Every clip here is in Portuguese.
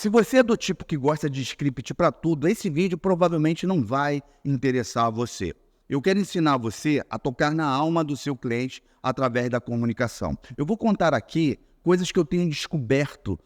Se você é do tipo que gosta de script para tudo, esse vídeo provavelmente não vai interessar a você. Eu quero ensinar você a tocar na alma do seu cliente através da comunicação. Eu vou contar aqui coisas que eu tenho descoberto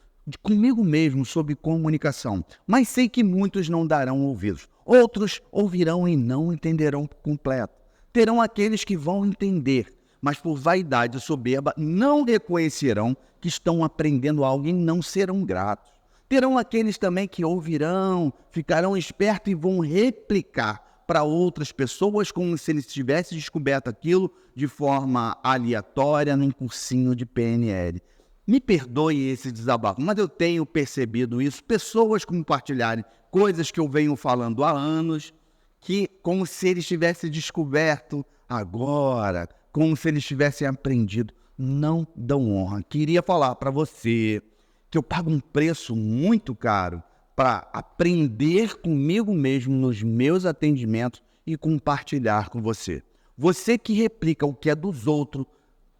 comigo mesmo sobre comunicação, mas sei que muitos não darão ouvidos. Outros ouvirão e não entenderão por completo. Terão aqueles que vão entender, mas por vaidade e soberba não reconhecerão que estão aprendendo algo e não serão gratos. Terão aqueles também que ouvirão, ficarão espertos e vão replicar para outras pessoas como se eles tivessem descoberto aquilo de forma aleatória num cursinho de PNL. Me perdoe esse desabafo, mas eu tenho percebido isso, pessoas compartilharem coisas que eu venho falando há anos, que como se eles tivessem descoberto agora, como se eles tivessem aprendido, não dão honra. Queria falar para você que eu pago um preço muito caro para aprender comigo mesmo nos meus atendimentos e compartilhar com você. Você que replica o que é dos outros,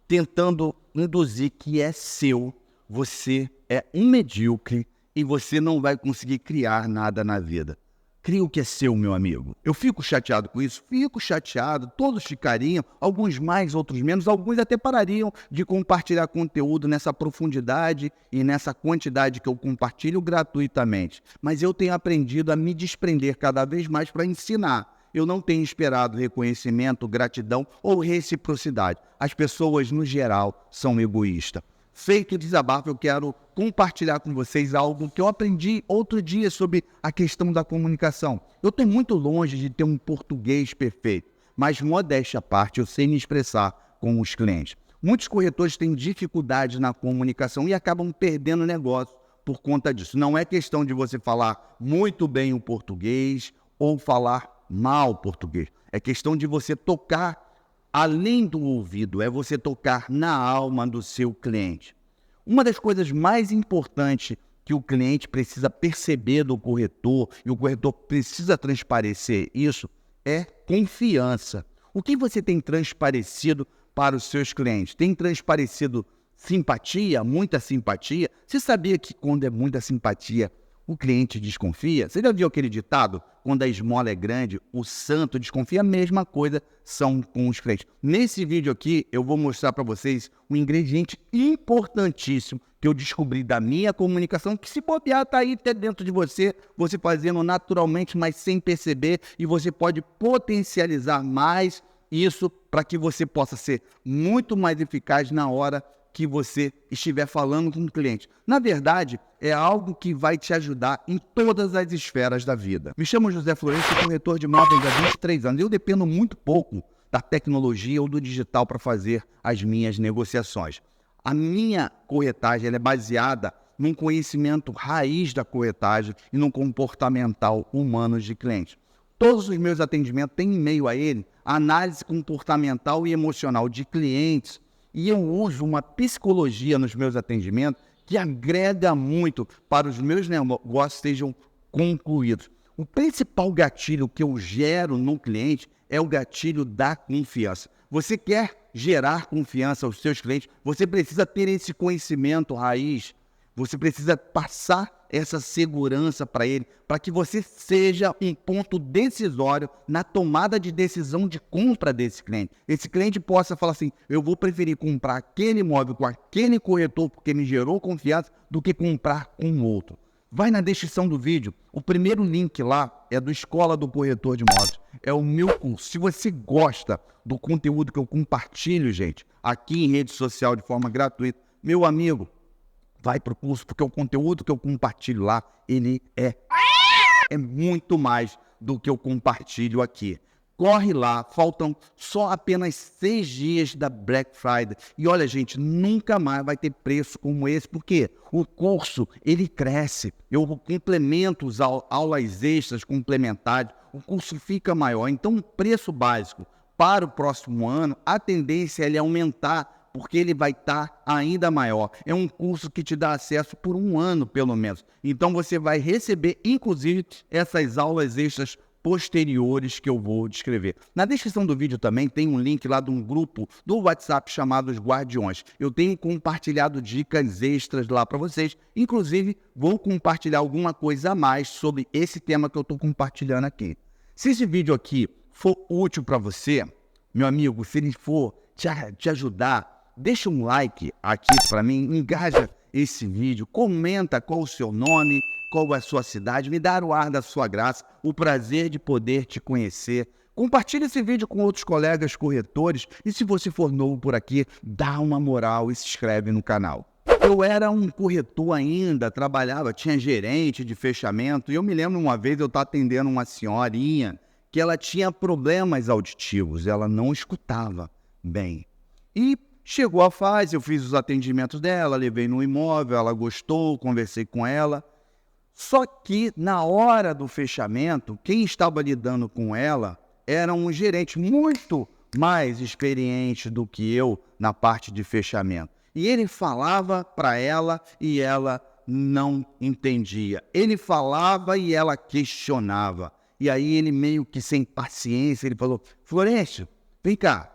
tentando induzir que é seu, você é um medíocre e você não vai conseguir criar nada na vida. Cria o que é seu, meu amigo. Eu fico chateado com isso? Fico chateado, todos ficariam, alguns mais, outros menos, alguns até parariam de compartilhar conteúdo nessa profundidade e nessa quantidade que eu compartilho gratuitamente. Mas eu tenho aprendido a me desprender cada vez mais para ensinar. Eu não tenho esperado reconhecimento, gratidão ou reciprocidade. As pessoas, no geral, são egoístas. Feito o desabafo, eu quero compartilhar com vocês algo que eu aprendi outro dia sobre a questão da comunicação. Eu estou muito longe de ter um português perfeito, mas modéstia à parte, eu sei me expressar com os clientes. Muitos corretores têm dificuldade na comunicação e acabam perdendo negócio por conta disso. Não é questão de você falar muito bem o português ou falar mal o português. É questão de você tocar além do ouvido, é você tocar na alma do seu cliente. Uma das coisas mais importantes que o cliente precisa perceber do corretor, e o corretor precisa transparecer isso, é confiança. O que você tem transparecido para os seus clientes? Tem transparecido simpatia, muita simpatia? Você sabia que quando é muita simpatia, o cliente desconfia? Você já viu aquele ditado? Quando a esmola é grande, o santo desconfia. A mesma coisa são com os clientes. Nesse vídeo aqui, eu vou mostrar para vocês um ingrediente importantíssimo que eu descobri da minha comunicação, que se bobear, está aí até dentro de você, você fazendo naturalmente, mas sem perceber, e você pode potencializar mais isso para que você possa ser muito mais eficaz na hora que você estiver falando com o cliente. Na verdade, é algo que vai te ajudar em todas as esferas da vida. Me chamo José Florencio, sou corretor de imóveis há 23 anos. Eu dependo muito pouco da tecnologia ou do digital para fazer as minhas negociações. A minha corretagem ela é baseada num conhecimento raiz da corretagem e no comportamental humano de clientes. Todos os meus atendimentos têm em meio a ele a análise comportamental e emocional de clientes. E eu uso uma psicologia nos meus atendimentos que agrega muito para os meus negócios sejam concluídos. O principal gatilho que eu gero no cliente é o gatilho da confiança. Você quer gerar confiança aos seus clientes, você precisa ter esse conhecimento raiz, você precisa passar essa segurança para ele, para que você seja um ponto decisório na tomada de decisão de compra desse cliente. Esse cliente possa falar assim, eu vou preferir comprar aquele imóvel com aquele corretor porque me gerou confiança do que comprar com outro. Vai na descrição do vídeo, o primeiro link lá é do Escola do Corretor de Imóveis, é o meu curso. Se você gosta do conteúdo que eu compartilho, gente, aqui em rede social de forma gratuita, meu amigo, vai para o curso, porque o conteúdo que eu compartilho lá, ele é muito mais do que eu compartilho aqui. Corre lá, faltam só apenas 6 dias da Black Friday. E olha, gente, nunca mais vai ter preço como esse, porque o curso, ele cresce. Eu complemento as aulas extras complementares, o curso fica maior. Então, o preço básico para o próximo ano, a tendência é ele aumentar, porque ele vai estar ainda maior. É um curso que te dá acesso por 1 ano, pelo menos. Então, você vai receber, inclusive, essas aulas extras posteriores que eu vou descrever. Na descrição do vídeo também tem um link lá de um grupo do WhatsApp chamado Os Guardiões. Eu tenho compartilhado dicas extras lá para vocês. Inclusive, vou compartilhar alguma coisa a mais sobre esse tema que eu estou compartilhando aqui. Se esse vídeo aqui for útil para você, meu amigo, se ele for te ajudar, deixa um like aqui para mim, engaja esse vídeo, comenta qual o seu nome, qual é a sua cidade, me dá o ar da sua graça, o prazer de poder te conhecer. Compartilhe esse vídeo com outros colegas corretores e se você for novo por aqui, dá uma moral e se inscreve no canal. Eu era um corretor ainda, trabalhava, tinha gerente de fechamento e eu me lembro uma vez eu estava atendendo uma senhorinha que ela tinha problemas auditivos, ela não escutava bem. E chegou a fase, eu fiz os atendimentos dela, levei no imóvel, ela gostou, conversei com ela. Só que na hora do fechamento, quem estava lidando com ela era um gerente muito mais experiente do que eu na parte de fechamento. E ele falava para ela e ela não entendia. Ele falava e ela questionava. E aí ele meio que sem paciência, ele falou, Florencio, vem cá,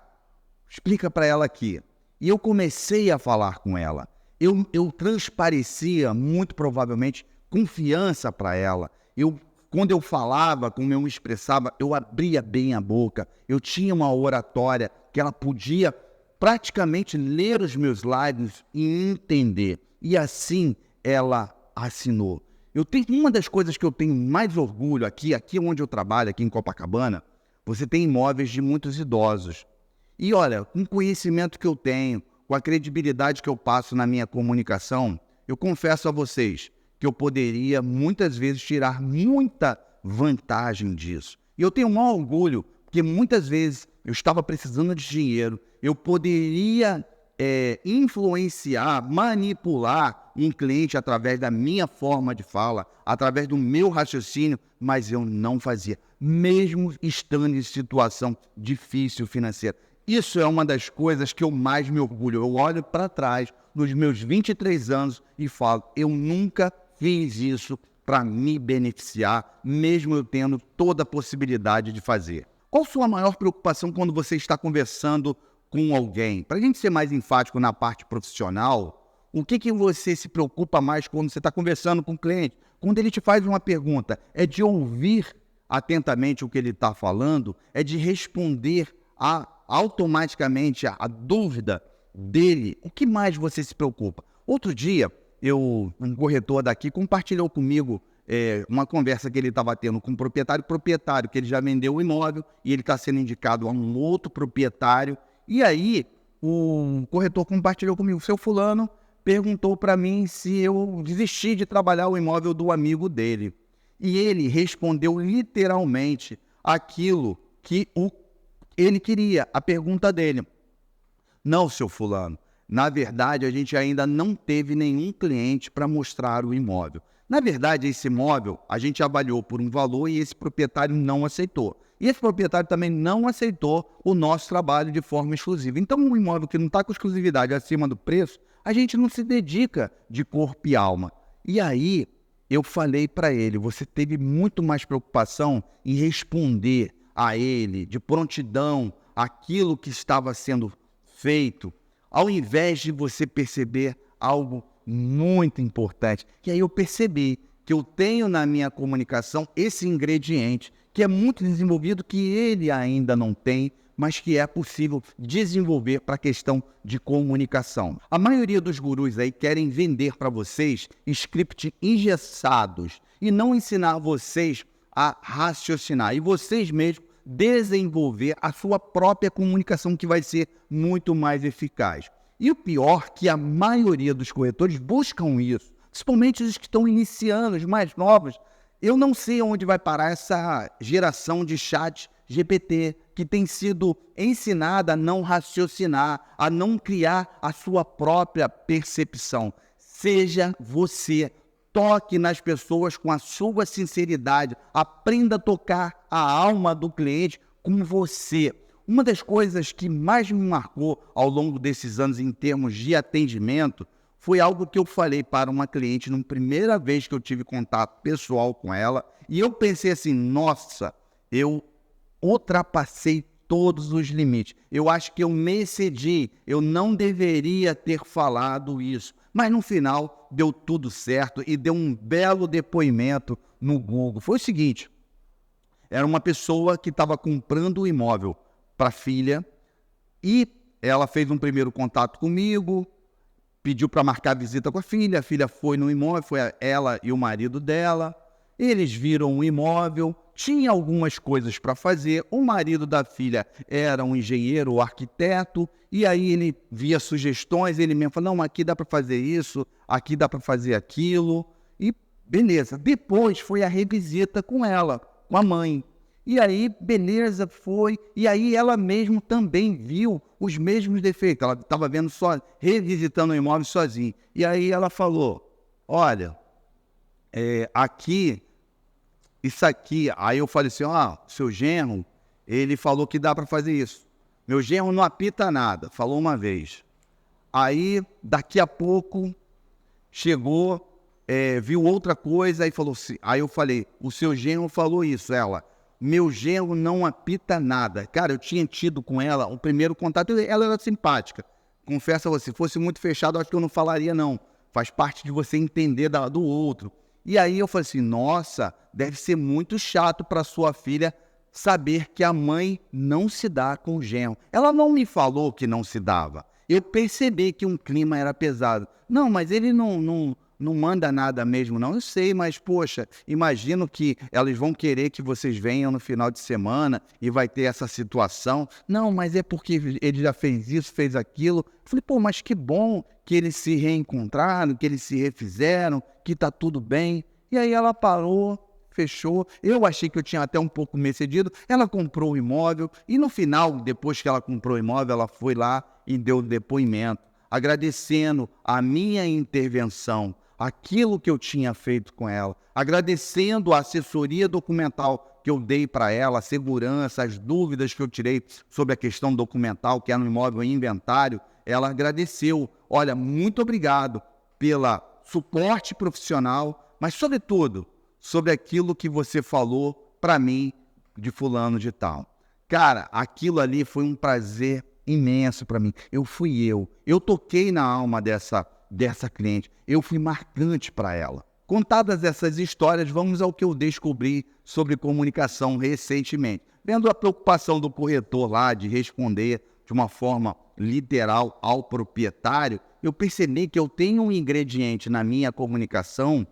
explica para ela aqui. E eu comecei a falar com ela. Eu transparecia, muito provavelmente, confiança para ela. Quando eu falava, como eu me expressava, eu abria bem a boca. Eu tinha uma oratória que ela podia praticamente ler os meus lábios e entender. E assim ela assinou. Uma das coisas que eu tenho mais orgulho aqui onde eu trabalho, aqui em Copacabana, você tem imóveis de muitos idosos. E olha, com o conhecimento que eu tenho, com a credibilidade que eu passo na minha comunicação, eu confesso a vocês que eu poderia muitas vezes tirar muita vantagem disso. E eu tenho um maior orgulho, porque muitas vezes eu estava precisando de dinheiro, eu poderia influenciar, manipular um cliente através da minha forma de fala, através do meu raciocínio, mas eu não fazia, mesmo estando em situação difícil financeira. Isso é uma das coisas que eu mais me orgulho. Eu olho para trás, nos meus 23 anos, e falo, eu nunca fiz isso para me beneficiar, mesmo eu tendo toda a possibilidade de fazer. Qual a sua maior preocupação quando você está conversando com alguém? Para a gente ser mais enfático na parte profissional, o que você se preocupa mais quando você está conversando com o cliente? Quando ele te faz uma pergunta, é de ouvir atentamente o que ele está falando? É de responder automaticamente a dúvida dele? O que mais você se preocupa? Outro dia, um corretor daqui compartilhou comigo uma conversa que ele estava tendo com um proprietário, que ele já vendeu o imóvel e ele está sendo indicado a um outro proprietário. E aí, o corretor compartilhou comigo, seu fulano perguntou para mim se eu desisti de trabalhar o imóvel do amigo dele. E ele respondeu literalmente aquilo que ele queria, a pergunta dele. Não, seu fulano, na verdade a gente ainda não teve nenhum cliente para mostrar o imóvel. Na verdade, esse imóvel a gente avaliou por um valor e esse proprietário não aceitou. E esse proprietário também não aceitou o nosso trabalho de forma exclusiva. Então, um imóvel que não está com exclusividade acima do preço, a gente não se dedica de corpo e alma. E aí, eu falei para ele, você teve muito mais preocupação em responder a ele, de prontidão, aquilo que estava sendo feito, ao invés de você perceber algo muito importante. E aí eu percebi que eu tenho na minha comunicação esse ingrediente que é muito desenvolvido, que ele ainda não tem, mas que é possível desenvolver para a questão de comunicação. A maioria dos gurus aí querem vender para vocês scripts engessados e não ensinar vocês a raciocinar e vocês mesmos desenvolver a sua própria comunicação, que vai ser muito mais eficaz. E o pior é que a maioria dos corretores buscam isso, principalmente os que estão iniciando, os mais novos. Eu não sei onde vai parar essa geração de chat GPT que tem sido ensinada a não raciocinar, a não criar a sua própria percepção. Seja você, toque nas pessoas com a sua sinceridade, aprenda a tocar a alma do cliente com você. Uma das coisas que mais me marcou ao longo desses anos em termos de atendimento foi algo que eu falei para uma cliente na primeira vez que eu tive contato pessoal com ela, e eu pensei assim, nossa, eu ultrapassei todos os limites. Eu acho que eu me excedi, eu não deveria ter falado isso. Mas no final deu tudo certo e deu um belo depoimento no Google. Foi o seguinte, era uma pessoa que estava comprando um imóvel para a filha e ela fez um primeiro contato comigo, pediu para marcar visita com a filha foi no imóvel, foi ela e o marido dela, eles viram o imóvel, tinha algumas coisas para fazer, o marido da filha era um engenheiro, arquiteto, e aí ele via sugestões, ele mesmo falou, não, aqui dá para fazer isso, aqui dá para fazer aquilo, e beleza. Depois foi a revisita com ela, com a mãe. E aí, beleza, foi. E aí ela mesmo também viu os mesmos defeitos. Ela estava vendo só, revisitando o imóvel sozinha. E aí ela falou, olha, aqui, isso aqui. Aí eu falei assim, seu genro, ele falou que dá para fazer isso. Meu genro não apita nada, falou uma vez. Aí, daqui a pouco, chegou, viu outra coisa, aí falou assim, aí eu falei, o seu genro falou isso, ela... Meu genro não apita nada. Cara, eu tinha tido com ela um primeiro contato, ela era simpática. Confesso a você, se fosse muito fechado, acho que eu não falaria não. Faz parte de você entender do outro. E aí eu falei assim, nossa, deve ser muito chato para sua filha saber que a mãe não se dá com o genro. Ela não me falou que não se dava. Eu percebi que um clima era pesado. Não, mas ele não manda nada mesmo, não. Eu sei, mas, poxa, imagino que elas vão querer que vocês venham no final de semana e vai ter essa situação. Não, mas é porque ele já fez isso, fez aquilo. Eu falei, pô, mas que bom que eles se reencontraram, que eles se refizeram, que tá tudo bem. E aí ela parou, fechou. Eu achei que eu tinha até um pouco me excedido. Ela comprou o imóvel e no final, depois que ela comprou o imóvel, ela foi lá e deu o depoimento, agradecendo a minha intervenção, aquilo que eu tinha feito com ela, agradecendo a assessoria documental que eu dei para ela, a segurança, as dúvidas que eu tirei sobre a questão documental, que era no imóvel em inventário, ela agradeceu. Olha, muito obrigado pelo suporte profissional, mas, sobretudo, sobre aquilo que você falou para mim de fulano de tal. Cara, aquilo ali foi um prazer imenso para mim. Eu toquei na alma dessa cliente, eu fui marcante para ela. Contadas essas histórias, vamos ao que eu descobri sobre comunicação recentemente. Vendo a preocupação do corretor lá de responder de uma forma literal ao proprietário, eu percebi que eu tenho um ingrediente na minha comunicação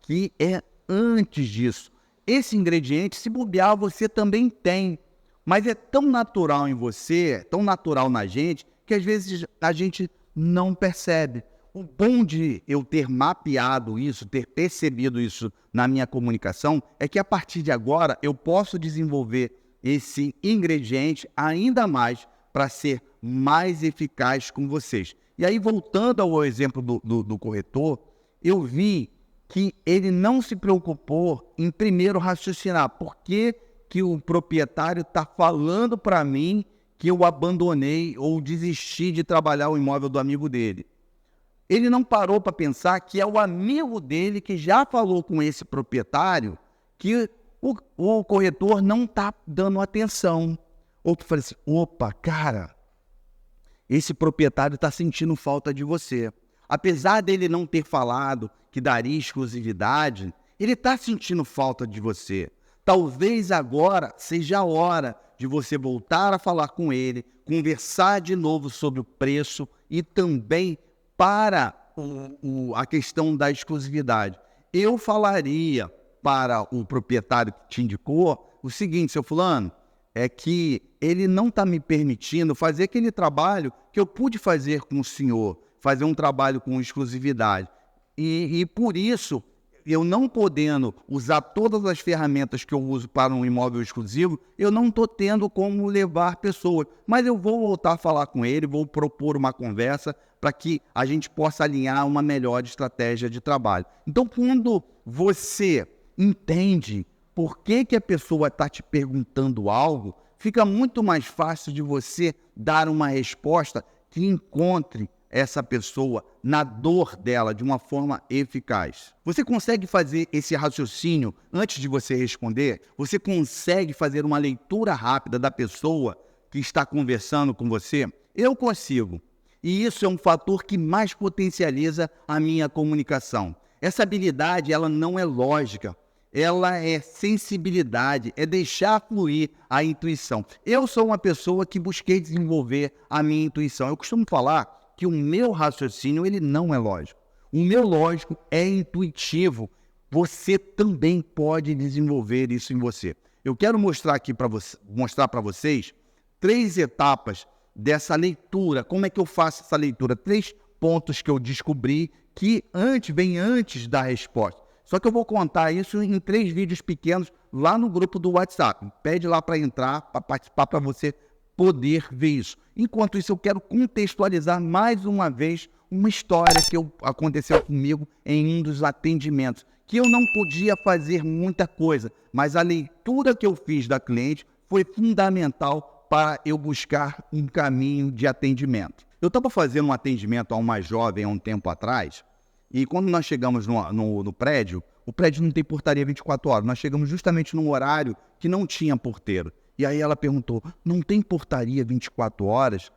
que é antes disso. Esse ingrediente, se bobear, você também tem. Mas é tão natural em você, tão natural na gente, que às vezes a gente não percebe. O bom de eu ter mapeado isso, ter percebido isso na minha comunicação, é que a partir de agora eu posso desenvolver esse ingrediente ainda mais para ser mais eficaz com vocês. E aí, voltando ao exemplo do corretor, eu vi que ele não se preocupou em primeiro raciocinar por que o proprietário está falando para mim que eu abandonei ou desisti de trabalhar o imóvel do amigo dele. Ele não parou para pensar que é o amigo dele que já falou com esse proprietário que o corretor não está dando atenção. Ou tu fala assim, opa, cara, esse proprietário está sentindo falta de você. Apesar dele não ter falado que daria exclusividade, ele está sentindo falta de você. Talvez agora seja a hora de você voltar a falar com ele, conversar de novo sobre o preço e também para a questão da exclusividade. Eu falaria para o proprietário que te indicou o seguinte, seu fulano, é que ele não está me permitindo fazer aquele trabalho que eu pude fazer com o senhor, fazer um trabalho com exclusividade. E por isso, eu não podendo usar todas as ferramentas que eu uso para um imóvel exclusivo, eu não estou tendo como levar pessoas. Mas eu vou voltar a falar com ele, vou propor uma conversa para que a gente possa alinhar uma melhor estratégia de trabalho. Então, quando você entende por que a pessoa está te perguntando algo, fica muito mais fácil de você dar uma resposta que encontre essa pessoa na dor dela de uma forma eficaz. Você consegue fazer esse raciocínio antes de você responder? Você consegue fazer uma leitura rápida da pessoa que está conversando com você? Eu consigo. E isso é um fator que mais potencializa a minha comunicação. Essa habilidade, ela não é lógica. Ela é sensibilidade, é deixar fluir a intuição. Eu sou uma pessoa que busquei desenvolver a minha intuição. Eu costumo falar que o meu raciocínio, ele não é lógico. O meu lógico é intuitivo. Você também pode desenvolver isso em você. Eu quero mostrar aqui para vocês 3 etapas dessa leitura. Como é que eu faço essa leitura? 3 pontos que eu descobri que vem antes da resposta. Só que eu vou contar isso em 3 vídeos pequenos lá no grupo do WhatsApp. Pede lá para entrar, para participar, para você poder ver isso. Enquanto isso, eu quero contextualizar mais uma vez uma história que aconteceu comigo em um dos atendimentos, que eu não podia fazer muita coisa, mas a leitura que eu fiz da cliente foi fundamental para eu buscar um caminho de atendimento. Eu estava fazendo um atendimento a uma jovem há um tempo atrás, e quando nós chegamos no prédio, o prédio não tem portaria 24 horas. Nós chegamos justamente num horário que não tinha porteiro. E aí ela perguntou, não tem portaria 24 horas?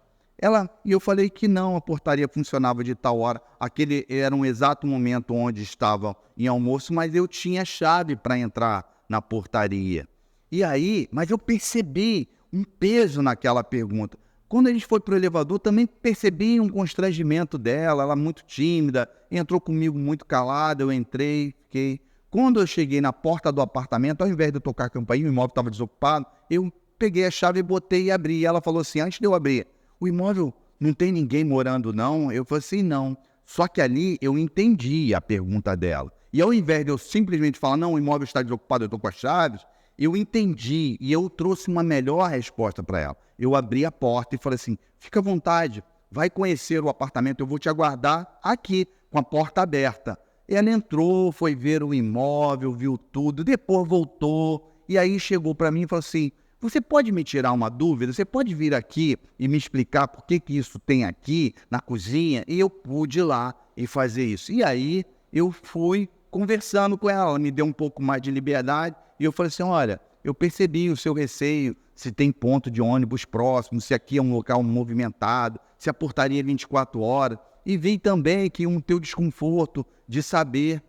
E eu falei que não, a portaria funcionava de tal hora. Aquele era um exato momento onde estava em almoço, mas eu tinha chave para entrar na portaria. E aí, mas eu percebi um peso naquela pergunta. Quando a gente foi para o elevador, também percebi um constrangimento dela, ela muito tímida, entrou comigo muito calada, eu entrei, fiquei. Quando eu cheguei na porta do apartamento, ao invés de eu tocar a campainha, o imóvel estava desocupado, eu peguei a chave, botei e abri. E ela falou assim, antes de eu abrir, o imóvel não tem ninguém morando não? Eu falei assim, não. Só que ali eu entendi a pergunta dela. E ao invés de eu simplesmente falar, não, o imóvel está desocupado, eu estou com as chaves, eu entendi e eu trouxe uma melhor resposta para ela. Eu abri a porta e falei assim, fica à vontade, vai conhecer o apartamento, eu vou te aguardar aqui, com a porta aberta. Ela entrou, foi ver o imóvel, viu tudo, depois voltou, e aí chegou para mim e falou assim, você pode me tirar uma dúvida? Você pode vir aqui e me explicar por que isso tem aqui na cozinha? E eu pude ir lá e fazer isso. E aí eu fui conversando com ela me deu um pouco mais de liberdade, e eu falei assim, olha, eu percebi o seu receio, se tem ponto de ônibus próximo, se aqui é um local movimentado, se a portaria é 24 horas, e vi também que um teu desconforto de saber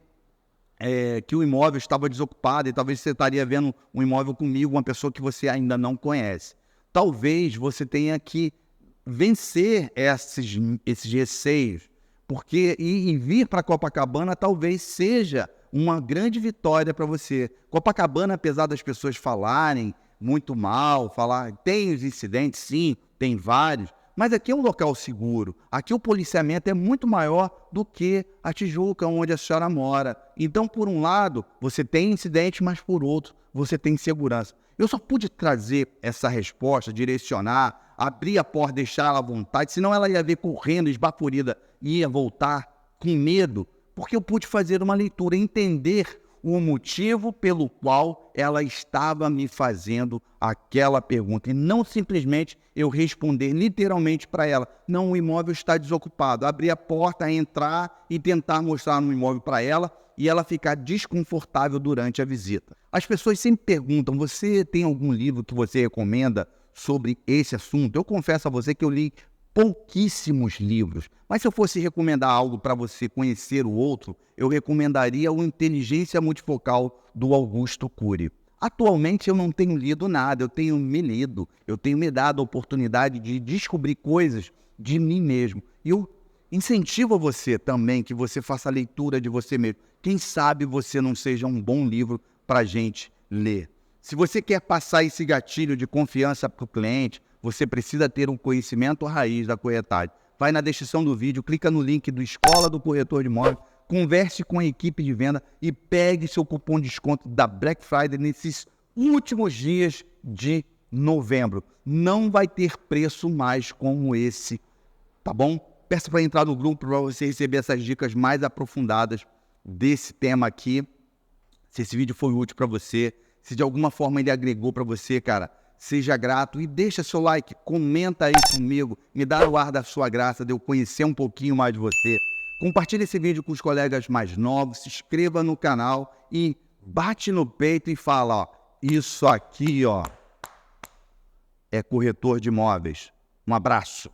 que o imóvel estava desocupado, e talvez você estaria vendo um imóvel comigo, uma pessoa que você ainda não conhece. Talvez você tenha que vencer esses receios, porque e vir para Copacabana talvez seja uma grande vitória para você. Copacabana, apesar das pessoas falarem muito mal, tem os incidentes, sim, tem vários, mas aqui é um local seguro. Aqui o policiamento é muito maior do que a Tijuca, onde a senhora mora. Então, por um lado, você tem incidente, mas por outro, você tem segurança. Eu só pude trazer essa resposta, direcionar, abrir a porta, deixar ela à vontade, senão ela ia ver correndo, esbaforida, ia voltar com medo, porque eu pude fazer uma leitura, entender o motivo pelo qual ela estava me fazendo aquela pergunta. E não simplesmente eu responder literalmente para ela, não, o imóvel está desocupado. Abrir a porta, entrar e tentar mostrar no imóvel para ela e ela ficar desconfortável durante a visita. As pessoas sempre perguntam, você tem algum livro que você recomenda sobre esse assunto? Eu confesso a você que eu li pouquíssimos livros, mas se eu fosse recomendar algo para você conhecer o outro, eu recomendaria o Inteligência Multifocal do Augusto Cury. Atualmente eu não tenho lido nada, eu tenho me lido, eu tenho me dado a oportunidade de descobrir coisas de mim mesmo. E eu incentivo você também que você faça a leitura de você mesmo. Quem sabe você não seja um bom livro para a gente ler. Se você quer passar esse gatilho de confiança para o cliente, você precisa ter um conhecimento raiz da corretagem. Vai na descrição do vídeo, clica no link do Escola do Corretor de Imóveis, converse com a equipe de venda e pegue seu cupom de desconto da Black Friday nesses últimos dias de novembro. Não vai ter preço mais como esse, tá bom? Peça para entrar no grupo para você receber essas dicas mais aprofundadas desse tema aqui. Se esse vídeo foi útil para você, se de alguma forma ele agregou para você, cara, seja grato e deixa seu like, comenta aí comigo, me dá o ar da sua graça de eu conhecer um pouquinho mais de você. Compartilhe esse vídeo com os colegas mais novos, se inscreva no canal e bate no peito e fala, ó, isso aqui, ó, é corretor de imóveis. Um abraço.